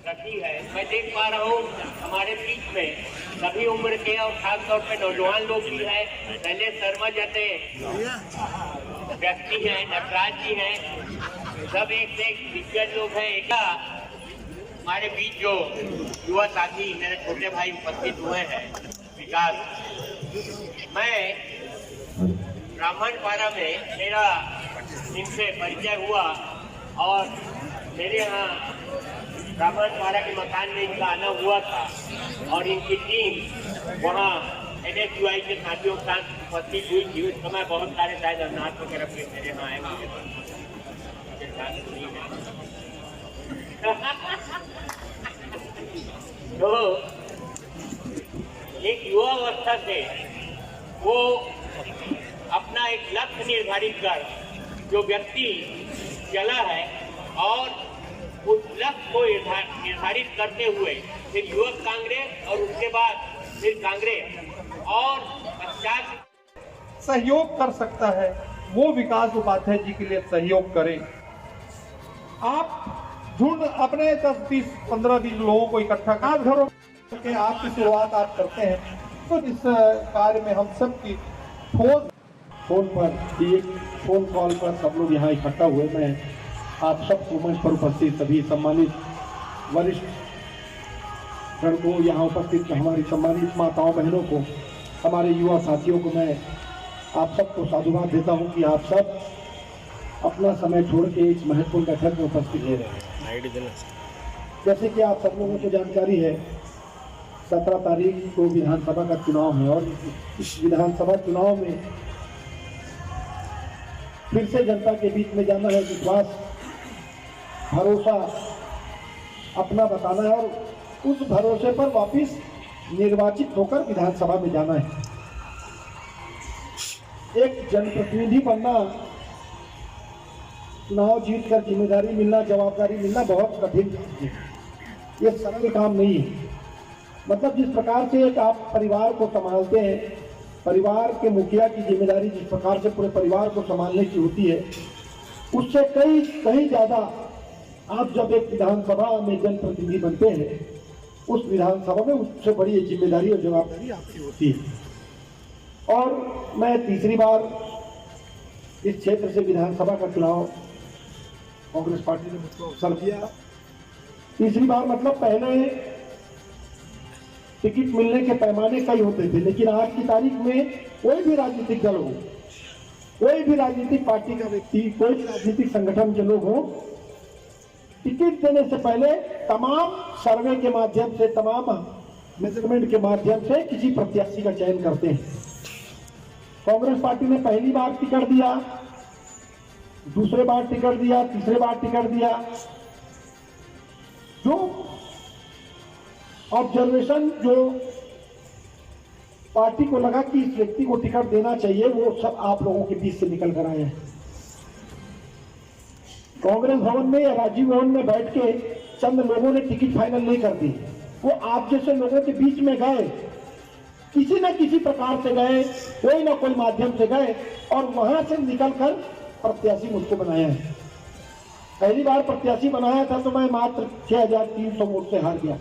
रखी है। मैं देख पा रहा हूँ हमारे बीच में सभी उम्र के और खासतौर पे नौजवान लोग भी हैं। शैलेश शर्मा जैसे व्यक्ति हैं, नटराज जी हैं, सब एक से एक दिग्गज लोग हैं। हमारे बीच जो युवा साथी मेरे छोटे भाई उपस्थित हुए हैं, विकास, मैं ब्राह्मणपाड़ा में मेरा इनसे परिचय हुआ और मेरे यहाँ ब्राह्मणपाड़ा के मकान में इनका आना हुआ था और इनकी टीम वहाँ NSUI के साथियों के साथ उपस्थित हुई थी। उस समय बहुत सारे शायद अनाथ वगैरह के मेरे यहाँ आए हुए तो एक युवा अवस्था से वो अपना एक लक्ष्य निर्धारित कर जो व्यक्ति चला है और उस लक्ष्य को निर्धारित करते हुए फिर युवक कांग्रेस और उसके बाद फिर कांग्रेस और पश्चात सहयोग कर सकता है वो विकास उपाध्याय जी के लिए सहयोग करें। आप झुंड अपने 10, 20, 15, 20 लोगों को इकट्ठा कर घरों के आपकी शुरुआत आप करते हैं तो इस कार्य में हम सब की ठोस फोन पर एक फोन कॉल पर सब लोग यहाँ इकट्ठा हुए। मैं आप सबको मंच पर उपस्थित सभी सम्मानित वरिष्ठ गण को, यहाँ उपस्थित हमारी सम्मानित माताओं बहनों को, हमारे युवा साथियों को मैं आप सबको साधुवाद देता हूँ कि आप सब अपना समय छोड़ के इस महत्वपूर्ण बैठक में उपस्थित ले रहे हैं। जैसे कि आप सब लोगों को जानकारी है, 17 तारीख को विधानसभा का चुनाव है और इस विधानसभा चुनाव में फिर से जनता के बीच में जाना है, विश्वास भरोसा अपना बताना है और उस भरोसे पर वापस निर्वाचित होकर विधानसभा में जाना है। एक जनप्रतिनिधि बनना, चुनाव जीतकर जिम्मेदारी मिलना, जवाबदारी मिलना बहुत कठिन है। ये सरल काम नहीं है। मतलब जिस प्रकार से एक आप परिवार को संभालते हैं, परिवार के मुखिया की जिम्मेदारी जिस प्रकार से पूरे परिवार को संभालने की होती है, उससे कहीं ज़्यादा आप जब एक विधानसभा में जनप्रतिनिधि बनते हैं, उस विधानसभा में उससे बड़ी जिम्मेदारी और जवाबदारी आपकी होती है। और मैं तीसरी बार इस क्षेत्र से विधानसभा का चुनाव कांग्रेस पार्टी ने मुझको अवसर दिया। तीसरी बार मतलब पहले टिकट मिलने के पैमाने कई होते थे, लेकिन आज की तारीख में कोई भी राजनीतिक दल हो, कोई भी राजनीतिक पार्टी का व्यक्ति, कोई भी राजनीतिक संगठन के लोग हो, टिकट देने से पहले तमाम सर्वे के माध्यम से, तमाम मेजरमेंट के माध्यम से किसी प्रत्याशी का चयन करते हैं। कांग्रेस पार्टी ने पहली बार टिकट दिया, दूसरे बार टिकट दिया, तीसरे बार टिकट दिया। जो ऑब्जर्वेशन जो पार्टी को लगा कि इस व्यक्ति को टिकट देना चाहिए, वो सब आप लोगों के बीच से निकल कर आए हैं। कांग्रेस भवन में या राजीव भवन में बैठ के चंद लोगों ने टिकट फाइनल नहीं कर दी, वो आप जैसे लोगों के बीच में गए, किसी न किसी प्रकार से गए, कोई ना कोई माध्यम से गए और वहां से निकलकर प्रत्याशी मुझको बनाया है। पहली बार प्रत्याशी बनाया था तो मैं मात्र 6300 वोट से हार गया।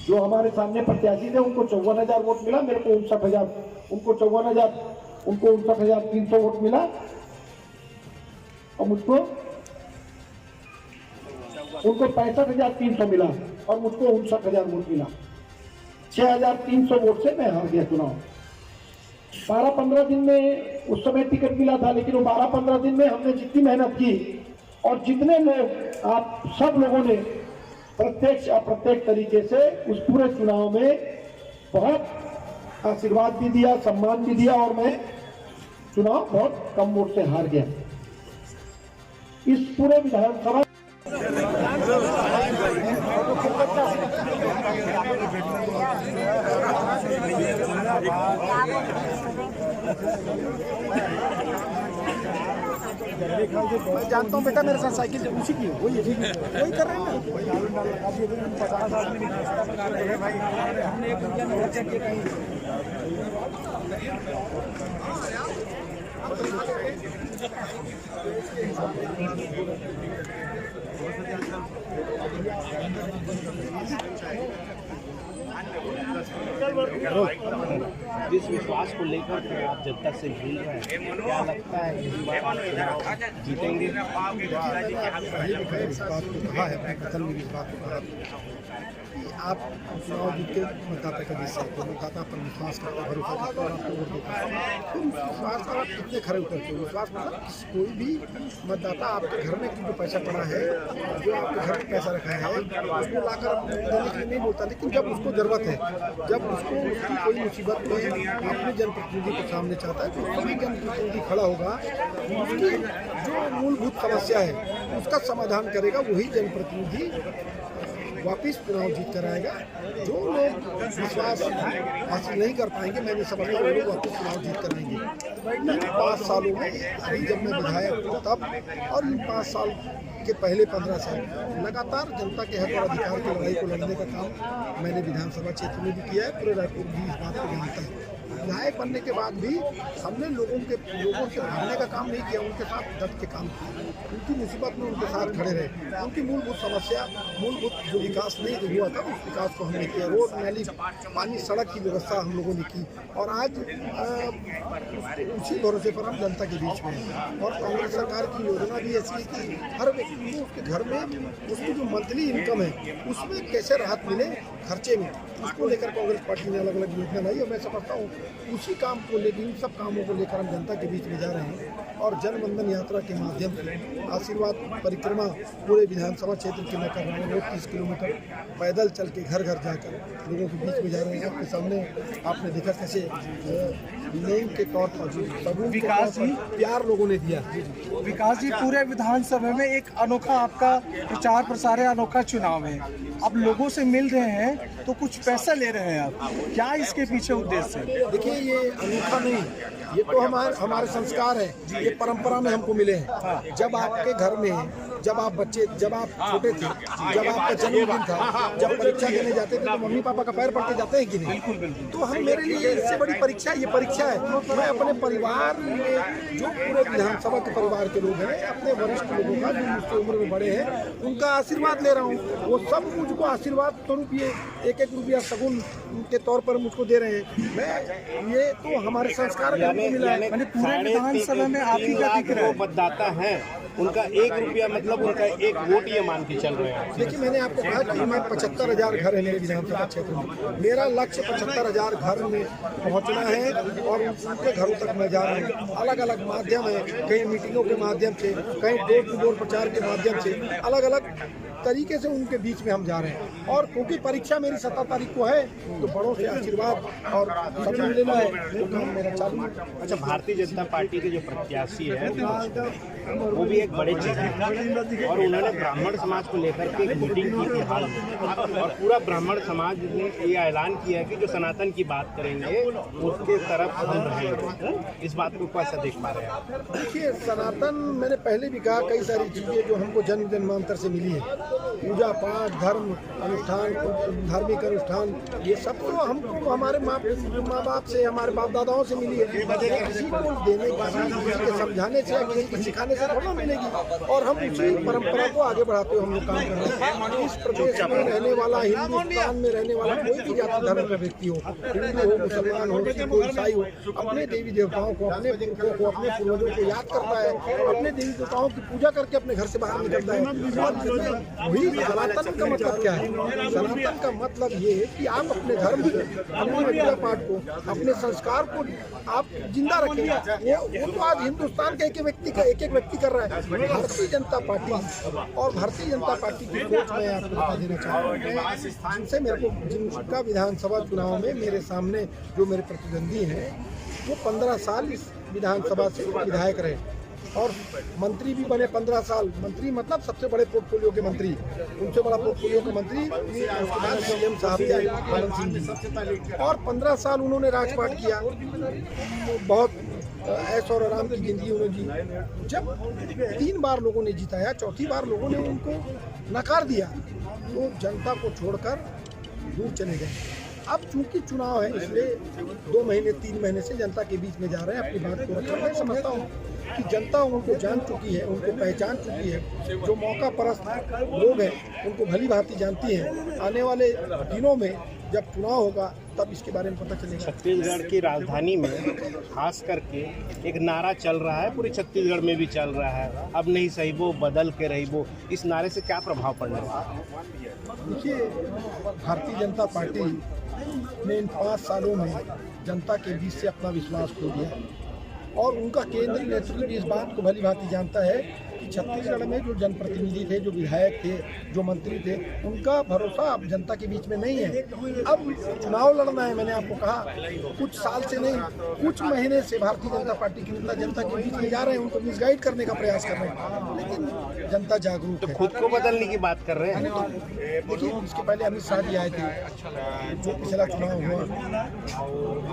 जो हमारे सामने प्रत्याशी थे उनको 54,000 वोट मिला, मेरे को 59,000, उनको 54,000, उनको 59,300 वोट मिला और मुझको उनको 65,300 मिला और मुझको 59,000 वोट मिला। 6,300 वोट से मैं हार गया चुनाव। 12-15 दिन में उस समय टिकट मिला था, लेकिन वो 12-15 दिन में हमने जितनी मेहनत की और जितने लोग, आप सब लोगों ने प्रत्यक्ष अप्रत्यक्ष तरीके से उस पूरे चुनाव में बहुत आशीर्वाद भी दिया, सम्मान भी दिया और मैं चुनाव बहुत कम वोट से हार गया। इस पूरे विधानसभा मैं जानता हूँ बेटा, मेरे साथ साइकिल उसी की है, वही है, वही कर रहे हैं ना। जिस विश्वास को लेकर के आप जनता से मिल रहे हैं, क्या लगता है इस बार आप चुनाव जीतेंगे? इस बात को कहा है, अपने कथन में इस बात को कहा कि आप चुनाव जीत के मतदाता का विश्वास को मतदाता पर विश्वास करते, भरोसा करते और आपको वोट देते हैं। तो विश्वास पर आप कितने खरे उतरते हो? विश्वास मतलब कोई भी मतदाता आपके घर में जो पैसा पड़ा है, जो आपके घर में पैसा रखा है, उसको लाकर देने के लिए नहीं बोलता, लेकिन जब उसको जरूरत है, जब उसको उसकी कोई मुसीबत में अपने जनप्रतिनिधि को सामने चाहता है, तो सभी जनप्रतिनिधि खड़ा होगा, उसकी जो मूलभूत समस्या है उसका समाधान करेगा, वही जनप्रतिनिधि वापिस चुनाव जीत कर आएगा। जो लोग विश्वास हासिल नहीं कर पाएंगे, मैंने समझा वो लोग वापिस चुनाव जीत कर आएंगे। इन 5 सालों में, अभी जब मैं विधायक हूँ तब, और इन 5 साल के पहले 15 साल लगातार जनता के हक और अधिकार की लड़ाई को लड़ने का काम मैंने विधानसभा क्षेत्र में भी किया है। पूरे रायपुर भी इस बात को जानता है। विधायक बनने के बाद भी हमने लोगों से भागने का काम नहीं किया, उनके साथ डट के काम किया, उनकी मुसीबत में उनके साथ खड़े रहे, उनकी मूलभूत समस्या, मूलभूत जो विकास नहीं हुआ था उस विकास को हमने किया। रोड, नाली, पानी, सड़क की व्यवस्था हम लोगों ने की, और आज उसी भरोसे पर हम जनता के बीच में हैं। और कांग्रेस सरकार की योजना भी ऐसी है कि हर व्यक्ति को उसके घर में उसकी जो मंथली इनकम है उसमें कैसे राहत मिले खर्चे में, उसको लेकर कांग्रेस पार्टी ने अलग अलग योजना लाई। और मैं समझता हूँ उसी काम को लेकर, इन सब कामों को लेकर हम जनता के बीच में जा रहे हैं। और जनबंधन यात्रा के माध्यम से आशीर्वाद परिक्रमा पूरे विधानसभा क्षेत्र की मैं कर रहा हूँ। रोज 30 किलोमीटर पैदल चल के घर घर जाकर लोगों के बीच में जा रहे हैं। आपके सामने आपने देखा कैसे नेम के तौर पर विकास जी प्यार लोगों ने दिया। विकास जी, पूरे विधानसभा में एक अनोखा आपका प्रचार प्रसार है, अनोखा चुनाव है। अब लोगों से मिल रहे हैं तो कुछ पैसा ले रहे हैं आप, क्या इसके पीछे उद्देश्य है? देखिए, ये अनोखा नहीं, ये तो हमारे संस्कार है, ये परंपरा में हमको मिले हैं। जब आपके घर में, जब आप छोटे थे, जब आपका जन्मदिन था, जब परीक्षा देने जाते थे तो मम्मी पापा का पैर पड़ के जाते हैं कि नहीं? तो हम, मेरे लिए इससे बड़ी परीक्षा ये परीक्षा है। मैं अपने परिवार में, जो पूरे विधानसभा के परिवार के लोग हैं, अपने वरिष्ठ लोगों का, जो मुझसे उम्र में बड़े हैं, उनका आशीर्वाद ले रहा हूँ। वो सब मुझको आशीर्वाद स्वरूप ये 1-1 रुपया सगुन के तौर पर मुझको दे रहे हैं। मैं, ये तो हमारे संस्कार में मिला है। मैंने पूरे विधानसभा में आप ही का दिख रहा है। मतदाता हैं, उनका 1 रुपया मतलब उनका 1 वोट ये मान के चल रहे हैं। देखिए, मैंने आपको कहा कि मैं 75,000 घर है मेरे विधानसभा क्षेत्र में। मेरा लक्ष्य 75,000 घर में पहुंचना है, और उनके घरों तक मैं जा रहा हूँ। अलग अलग माध्यम है, कहीं मीटिंगों के माध्यम से, कहीं डोर टू डोर प्रचार के माध्यम से, अलग अलग तरीके से उनके बीच में हम जा रहे हैं। और क्योंकि परीक्षा मेरी 17 तारीख को है, तो बड़ों से आशीर्वाद और समझ लेना है, तो काम मेरा चालू है। अच्छा, भारतीय जनता पार्टी के जो प्रत्याशी है वो भी एक बड़े चीज है, और उन्होंने ब्राह्मण समाज को लेकर के एक मीटिंग की थी हाल में, और पूरा ब्राह्मण समाज ने ये ऐलान किया है कि जो सनातन की बात करेंगे उसके तरफ हम रहेंगे। इस बात को कैसा देख पा रहे हैं आप? देखिए, सनातन, मैंने पहले भी कहा, कई सारी चीज़ें जो हमको जन्म जन्मांतर से मिली है, पूजा पाठ, धर्म अनुष्ठान, धार्मिक अनुष्ठान, ये सब तो हमको हमारे माँ बाप से, हमारे बाप दादाओं से मिली है। किसी को देने के, किसी के समझाने से या किसी को सिखाने से थोड़ा मिलेगी। और हम उसी परंपरा को आगे बढ़ाते हुए हम लोग काम कर रहे हैं। इस प्रदेश में रहने वाला, हिंदुस्तान में रहने वाला कोई भी जाति धर्म का व्यक्ति हो, हिंदू हो, मुसलमान हो, सिख हो, ईसाई हो, अपने देवी देवताओं को, अपने पुरखों को, अपने पूर्वजों को याद करता है, अपने देवी देवताओं की पूजा करके अपने घर से बाहर निकलता है। वही सनातन का मतलब क्या है? सनातन का मतलब ये है कि आप अपने धर्म को, अपने पूजा पाठ को, अपने संस्कार को आप जिंदा रखें। वो तो आज हिंदुस्तान के एक एक व्यक्ति कर रहा है। भारतीय जनता पार्टी, और भारतीय जनता पार्टी की सोच मैं आपको बता देना चाहूँगा। जिनसे मेरे को, जिनका विधानसभा चुनाव में मेरे सामने जो मेरे प्रतिद्वंदी हैं, वो 15 साल इस विधानसभा से विधायक रहे, और मंत्री भी बने 15 साल। मंत्री मतलब सबसे बड़े पोर्टफोलियो के मंत्री, उनसे बड़ा पोर्टफोलियो के मंत्री CM साहब थे, आनंद सिंह जी। और 15 साल उन्होंने राजपाट किया, बहुत ऐश और आराम की जिंदगी उन्होंने जी। जब 3 बार लोगों ने जिताया, चौथी बार लोगों ने उनको नकार दिया, तो जनता को छोड़कर दूर चले गए। अब चूंकि चुनाव है इसलिए 2 महीने 3 महीने से जनता के बीच में जा रहे हैं, अपनी बात को रख रहे हैं। मैं समझता हूँ कि जनता उनको जान चुकी है, उनको पहचान चुकी है। जो मौका परस्त लोग हैं उनको भली भांति जानती है। आने वाले दिनों में जब चुनाव होगा तब इसके बारे में पता चलेगा। छत्तीसगढ़ की राजधानी में खास करके एक नारा चल रहा है, पूरे छत्तीसगढ़ में भी चल रहा है, अब नहीं सही वो बदल के रही वो। इस नारे से क्या प्रभाव पड़ने वाला? देखिए, भारतीय जनता पार्टी ने इन 5 सालों में जनता के बीच से अपना विश्वास खो दिया और उनका केंद्रीय नेतृत्व भी इस बात को भली भांति जानता है कि छत्तीसगढ़ में जो जनप्रतिनिधि थे, जो विधायक थे, जो मंत्री थे, उनका भरोसा अब जनता के बीच में नहीं है। अब चुनाव लड़ना है। मैंने आपको कहा कुछ साल से नहीं, कुछ महीने से भारतीय जनता पार्टी के नेता जनता के बीच में जा रहे हैं, उनको मिसगाइड करने का प्रयास कर रहे हैं, लेकिन जनता जागरूक है। खुद को बदलने की बात कर रहे हैं। देखिए, इसके पहले अमित शाह जी आए थे, जो पिछला चुनाव हुआ,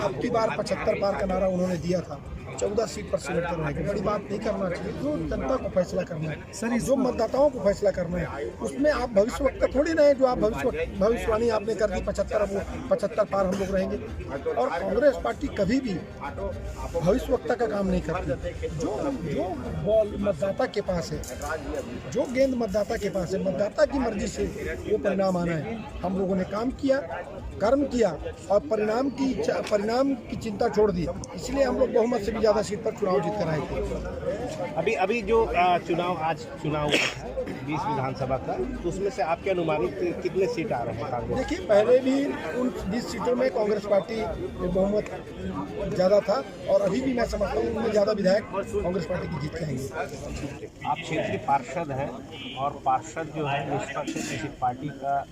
अब की बार 75 पार का नारा उन्होंने दिया था। 14 सीट पर सिलेक्ट करने की बड़ी बात नहीं करना चाहिए। जो जनता को फैसला करना है सर, जो मतदाताओं को फैसला करना है, उसमें आप भविष्यवक्ता थोड़ी ना है जो आप भविष्यवाणी आपने कर दी 75 पार हम लोग रहेंगे। और कांग्रेस पार्टी कभी भी भविष्यवक्ता का काम नहीं करती। जो बॉल मतदाता के पास है, जो गेंद मतदाता के पास है, मतदाता की मर्जी से वो परिणाम आना है। हम लोगों ने काम किया, कर्म किया और परिणाम की चिंता छोड़ दी। इसलिए हम लोग बहुमत से भी ज़्यादा सीट पर चुनाव जीत कर आए थे। अभी जो आज चुनाव हुआ था 20 विधानसभा का, तो उसमें से आपके अनुमानित कितने सीट आ रहे हैं कांग्रेस? देखिए, पहले भी उन 20 सीटों में कांग्रेस पार्टी में बहुमत ज़्यादा था और अभी भी मैं समझता हूँ उनमें ज़्यादा विधायक कांग्रेस पार्टी की जीत जाएंगे। आप क्षेत्रीय पार्षद हैं और पार्षद जो है निष्पक्ष किसी पार्टी का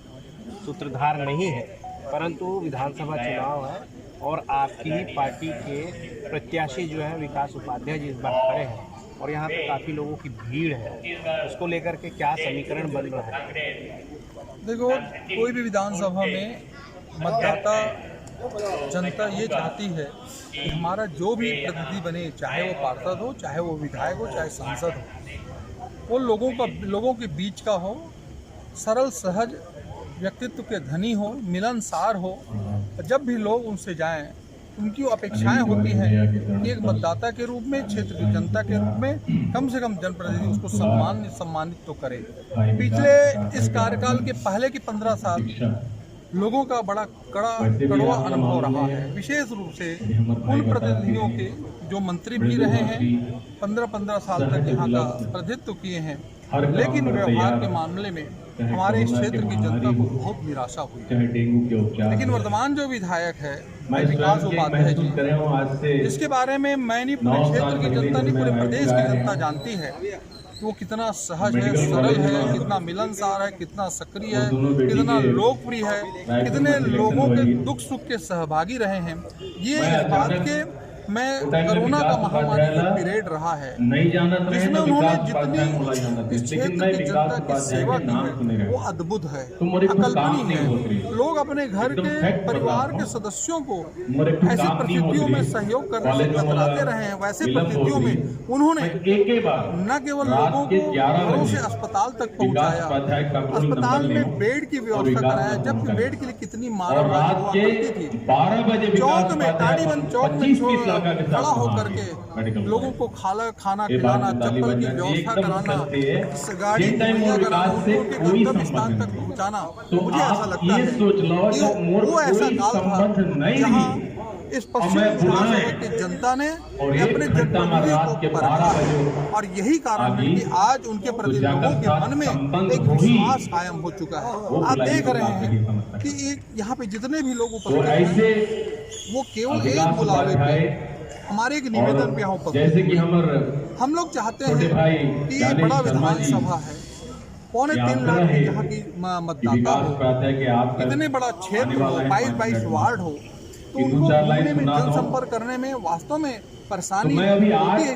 सूत्रधार नहीं है, परंतु विधानसभा चुनाव है और आपकी ही पार्टी के प्रत्याशी जो है विकास उपाध्याय जी इस बार खड़े हैं और यहाँ पे काफ़ी लोगों की भीड़ है, उसको लेकर के क्या समीकरण बन रहा है? देखो, कोई भी विधानसभा में मतदाता जनता ये चाहती है कि हमारा जो भी प्रतिनिधि बने, चाहे वो पार्षद हो, चाहे वो विधायक हो, चाहे सांसद हो, वो लोगों के बीच का हो, सरल सहज व्यक्तित्व के धनी हो, मिलनसार हो। जब भी लोग उनसे जाएं, उनकी अपेक्षाएं होती हैं कि एक मतदाता के रूप में, क्षेत्र की जनता के रूप में कम से कम जनप्रतिनिधि उसको सम्मानित तो करे। पिछले इस कार्यकाल के पहले के 15 साल लोगों का बड़ा कड़वा अनुभव रहा है, विशेष रूप से उन प्रतिनिधियों के जो मंत्री भी रहे हैं, 15-15 साल तक यहाँ का प्रतिनिधित्व किए हैं, लेकिन व्यवहार के मामले में हमारे इस क्षेत्र की जनता को बहुत निराशा हुई है। लेकिन वर्तमान जो विधायक है विकास उपाध्याय जी, जिसके बारे में मैं नहीं, पूरे क्षेत्र की जनता नहीं, पूरे प्रदेश की जनता जानती है कि वो कितना सहज है, सरल है, कितना मिलनसार है, कितना सक्रिय है, कितना लोकप्रिय है, कितने लोगों के दुख सुख के सहभागी रहे हैं। ये इस बात के मैं कोरोना का महामारी का पीरियड रहा है जिसमें उन्होंने जितनी इस क्षेत्र की जनता की सेवा की है वो अद्भुत है, अकल्पनीय है। लोग अपने घर के परिवार के सदस्यों को ऐसी परिस्थितियों में सहयोग करने से कतराते रहे हैं, वैसे परिस्थितियों में उन्होंने न केवल लोगों को घरों से अस्पताल तक पहुंचाया, अस्पताल में बेड की व्यवस्था कराया, जबकि बेड के लिए कितनी मारामारी हुआ करती थी। चौक में ताड़ीबंद चौक में खड़ा होकर के लोगों को खाना खिलाना, चप्पल की व्यवस्था कराना, गाड़ी मुहैया कराना, उनके गंतव्य स्थान तक पहुंचाना, मुझे ऐसा लगता है कि वो ऐसा काल था जहां इस पश्चिम विधानसभा की जनता ने अपने जनप्रतिनिधियों को परखा है और यही कारण है कि आज उनके प्रति लोगों के मन में एक विश्वास कायम हो चुका है। आप देख रहे हैं कि यहाँ पे जितने भी लोग उपस्थित हैं वो केवल एक बुलावे पे हमारे एक निवेदन पे यहाँ उपस्थित। हम लोग चाहते हैं कि ये बड़ा विधानसभा है, 3.25 लाख की यहाँ की मतदाता हो, इतने बड़ा क्षेत्र हो, 22 वार्ड हो, तो उनको घूमने में, जनसंपर्क करने में वास्तव में परेशानी होती है।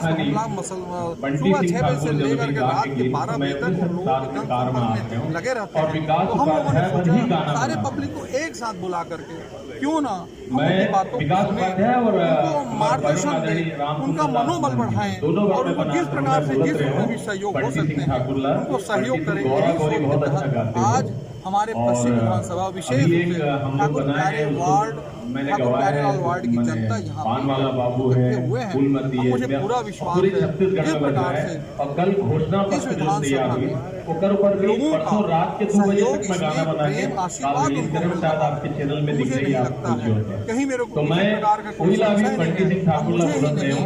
सुबह 6 बजे से लेकर के रात के 12 बजे तक लोगों के जनसंपर्क में लगे रहते हैं। तो हम लोगों ने सोचा सारे पब्लिक को एक साथ बुला करके क्यों ना हम उनकी बातों को सुने, उनको मार्गदर्शन दें, उनका मनोबल बढ़ाएं और उनको जिस प्रकार से जिस भी सहयोग हो सकते हैं उनको सहयोग करें। यही सोच के तहत आज हमारे पश्चिम विधानसभा विशेष रूप से ठाकुर प्यारे वार्ड की जनता यहाँ पे हुए हैं। मुझे पूरा विश्वास है इस प्रकार से इस विधानसभा में लोगों का सहयोग, प्रेम, आशीर्वाद उनको मिल रहा है। मुझे नहीं लगता है कहीं मेरे को किसी प्रकार का कोई संशय नहीं है। मुझे ही नहीं,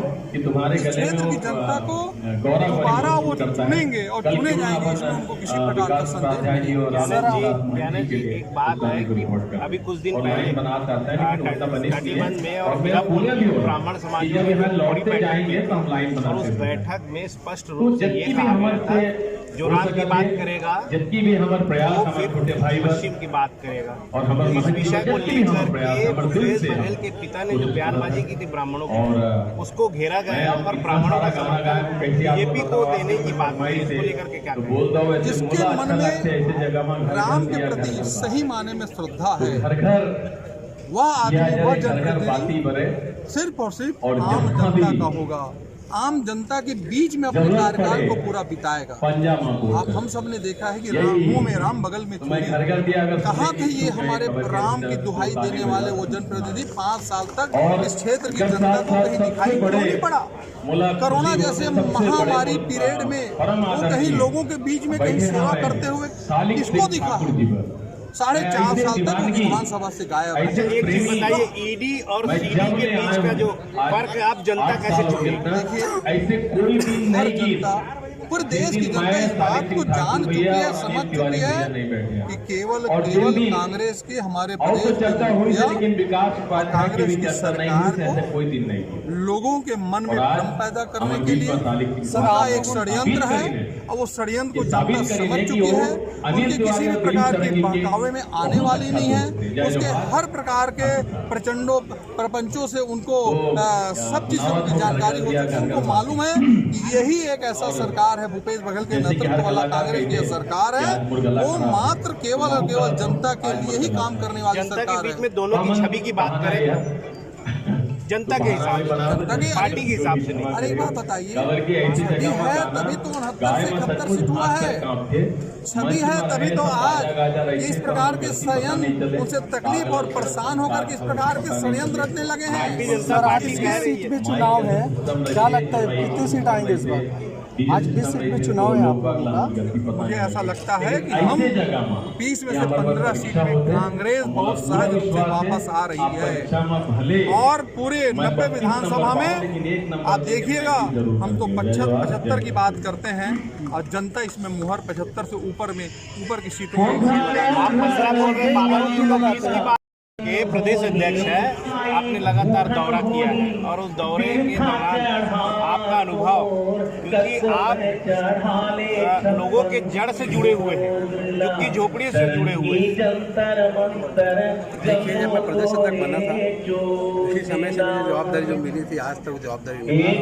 इस क्षेत्र की जनता को दोबारा वो चुनेंगे और चुने जाएंगे, इसमें उनको किसी प्रकार का संदेह नहीं है। ज्ञानेश जी, एक बात है कि अभी कुछ दिन पहले कटिबंध में और ब्राह्मण समाज में बड़ी बैठक और उस बैठक में स्पष्ट रूप से ये कहा गया था जो राम की बात करेगा वो फिर पश्चिम की बात करेगा। और इस विषय को लेकर के भूपेश बघेल के पिता ने जो बयानबाजी की थी ब्राह्मणों को, उसको घेरा गया और ब्राह्मणों का बीजेपी को देने की बात कही। इसको लेकर के क्या कहें? जिसके मन में राम के प्रति सही माने में श्रद्धा है, वह आदमी, वह जनप्रतिनिधि सिर्फ और सिर्फ आम जनता का होगा, आम जनता के बीच में अपने कार्यकाल को पूरा बिताएगा। आप हम सब ने देखा है कि मुंह में राम बगल में चूड़ी, कहाँ थे ये हमारे राम की दुहाई देने वाले वो जनप्रतिनिधि? 5 साल तक इस क्षेत्र की जनता को कहीं दिखाई नहीं पड़ा। कोरोना जैसे महामारी पीरियड में वो कहीं लोगों के बीच में कहीं सेवा करते हुए किसको दिखा? 4.5 साल तक विधानसभा से गायब। एक चीज बताइए, ईडी और सीडी के बीच का जो फर्क है आप जनता कैसे चुनेगी? देखिए, हर जनता, पूरे देश की जनता इस बात को जान चुकी है, समझ चुकी है कि केवल कांग्रेस के हमारे प्रदेश और कांग्रेस की सरकार को लोगों के मन में भ्रम पैदा करने के लिए सदा एक षड्यंत्र है और वो षड्यंत्र को जनता समझ चुकी है। उनके किसी भी प्रकार के बहकावे में आने वाली नहीं है। उसके हर प्रकार के प्रपंचों से उनको सब चीजों की जानकारी हो चुकी है। उनको मालूम है कि यही एक ऐसा सरकार है, भूपेश बघेल के नेतृत्व वाला कांग्रेस की सरकार है, वो मात्र केवल और केवल जनता के लिए ही काम करने वाली सरकार है। जनता के बीच में दोनों की छवि की बात करें, जनता के हिसाब से, पार्टी के हिसाब से नहीं। अरे एक बात बताइए, छवि है तभी तो 69 से 71 सीट हुआ है। छवि है तभी तो आज इस प्रकार के षड्यंत्र, उनसे तकलीफ और परेशान होकर के इस प्रकार के षड्यंत्र रखने लगे हैं। सर, आज 20 सीट पे चुनाव है, क्या लगता है कितनी सीट आएंगे इस बार? आज 20 सीट पे चुनाव है आप लोगों का। मुझे ऐसा लगता है कि हम 20 में से 15 सीट पे कांग्रेस बहुत सहज रूप से वापस आ रही है और पूरे 90 विधानसभा में आप देखिएगा, हम तो 75 की बात करते हैं और जनता इसमें मुहर 75 से ऊपर की सीटों के प्रदेश अध्यक्ष है, आपने लगातार दौरा किया है और उस दौरे के दौरान आपका अनुभव, क्योंकि आप लोगों के जड़ से जुड़े हुए हैं, झुग्गी झोपड़ी से जुड़े हुए हैं। देखिए, जब मैं प्रदेश अध्यक्ष बना था उसी समय से मुझे जवाबदारी जो मिली थी, आज तक जवाबदारी मिली और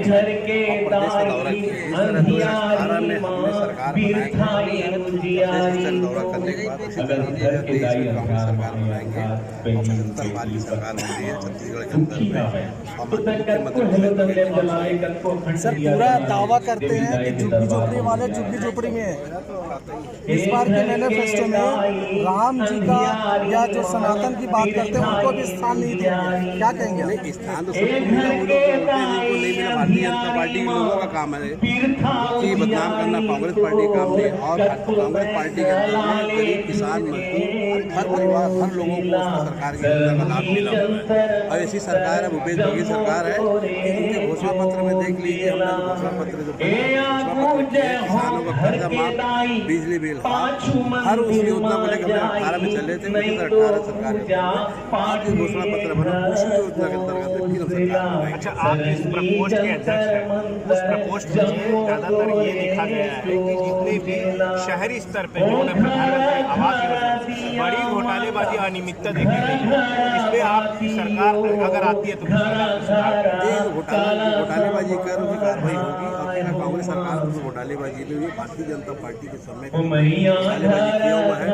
प्रदेश का दौरा किया। इस तरह 2018 में हमने सरकार बनाई, प्रदेश का दौरा करने के बाद इसी तरीके से देश में कांग्रेस सरकार बनाएंगे। जनता पार्टी सरकार हो रही है छत्तीसगढ़ के अंदर। सर, पूरा दावा करते हैं कि झुग्गी झोपड़ी वाले झुग्गी झोपड़ी में है। इस बार के मैनिफेस्टो में राम जी का या जो सनातन की बात करते हैं उनको भी स्थान नहीं दिया, क्या कहेंगे? स्थान तो सबको मिला, वो लोग नहीं मिला। भारतीय जनता पार्टी के लोगों का काम है कि बदनाम करना कांग्रेस पार्टी का काम नहीं। और कांग्रेस पार्टी के अंदर गरीब किसान मजदूर हर परिवार, हर लोगों को सरकार की योजना का लाभ मिला हुआ है। और ऐसी सरकार है, भूपेश बघेल की सरकार है। उनके घोषणा पत्र में देख लीजिए, हमने घोषणा पत्र जो किसानों का कर्जा माफ, बिजली बिल, हर उस योजना को लेकर 18 में चल रहे थे, 18 सरकार आज घोषणा पत्र बना उसी योजना के अंतर्गत फिर सरकार। अच्छा, आप इस प्रकोष्ठ के अध्यक्ष हैं, उस प्रकोष्ठ में ज्यादातर ये देखा गया है कि जितने भी शहरी स्तर पर जिन्होंने प्रधानमंत्री आवास योजना, बड़ी घोटालेबाजी, अनियमितता देखी गई है। इसमें आपकी सरकार अगर आती है तो घोटालेबाजी कर उनकी कार्रवाई होगी। और कांग्रेस सरकार घोटालेबाजी में भारतीय जनता पार्टी के समय घोटालेबाजी किया हुआ है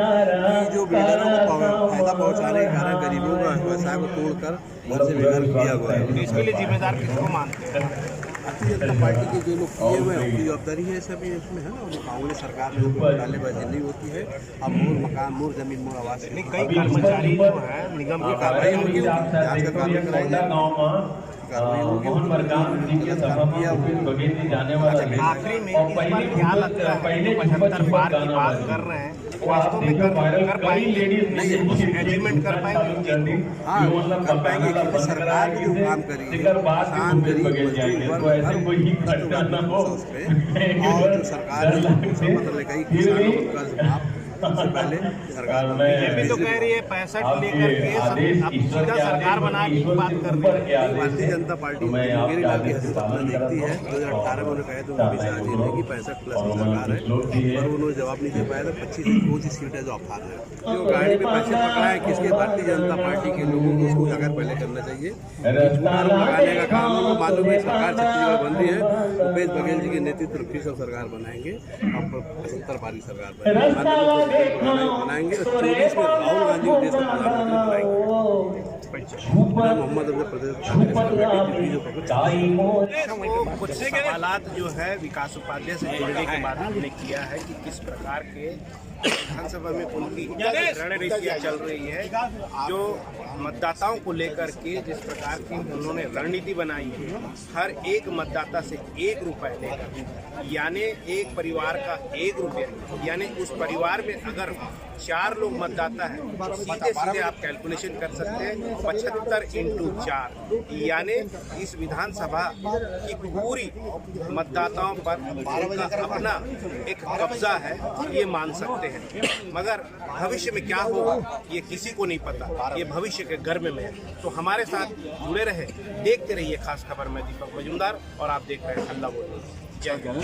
कि जो बिल्डरों को फायदा पहुंचाने के कारण गरीबों का व्यवसाय को तोड़कर घर से बेघर किया हुआ है। इसके लिए जिम्मेदार किसको मानते हैं? भारतीय जनता पार्टी के जो लोग किए हुए हैं उनकी जवाबदारी है सभी इसमें, है ना। और कांग्रेस सरकार में जो घोटालेबाजी नहीं होती है, अब मोर मकान, मोर जमीन, मोर आवास, कई कर्मचारी जो हैं निगम की कार्रवाई होगी, जांच का कार्य कराएंगे, कार्रवाई होगी। आखिरी में इस बार क्या लगता है जो 75 बार की बात कर रहे हैं वास्तव में कर पाएंगे, एग्रीमेंट कर पाएंगे? हाँ, कर पाएंगे, क्योंकि सरकार भी जो काम करी है किसान, गरीब, मजदूर वर्ग हर उस पे, और जो सरकार ने मतलब कई किसानों को कर्ज माफ सबसे पहले सरकार बीजेपी तो कह रही है 65 लेकर के अब सीधा सरकार बनाने की बात कर रही है। भारतीय जनता पार्टी मेरी लाल की हैसियत अपना देखती है। 2018 में उन्होंने कहा तो उनकी राजी है कि 65 प्लस की सरकार है, पर उन्होंने जवाब नहीं दे पाया था। 25 कौन सी सीट है जो अफार है, जो गाड़ी में पैसे पकड़ा है किसके, भारतीय जनता पार्टी के लोगों को उसको उजागर पहले करना चाहिए। झूठा आरोप लगाने का काम उनको मालूम है। सरकार छत्तीसगढ़ बन रही है, भूपेश बघेल जी के नेतृत्व में फिर सब सरकार बनाएंगे, अब 75 बारी सरकार बनाएंगे। 24 में राहुल गांधी को देश का प्रधानमंत्री बनाएंगे। मोहम्मद अब्दुल प्रदेश कुछ सवालात जो है विकास उपाध्याय से जुड़ने के बाद हमने किया है कि किस प्रकार के विधानसभा में उनकी रणनीतियाँ चल रही है, जो मतदाताओं को लेकर के जिस प्रकार की उन्होंने रणनीति बनाई है, हर एक मतदाता से 1 रुपये लेकर, यानी एक परिवार का 1 रुपया, यानी उस परिवार में अगर 4 लोग मतदाता है तो सीधे सीधे आप कैलकुलेशन कर सकते हैं 75 × 4, यानी इस विधानसभा की पूरी मतदाताओं पर उनका अपना एक कब्जा है, ये मान सकते हैं। मगर भविष्य में क्या होगा ये किसी को नहीं पता, ये भविष्य के गर्भ में है। तो हमारे साथ जुड़े रहे, देखते रहिए खास खबर में दीपक मजूमदार, और आप देख रहे हैं हल्ला बोल। जय हिंद।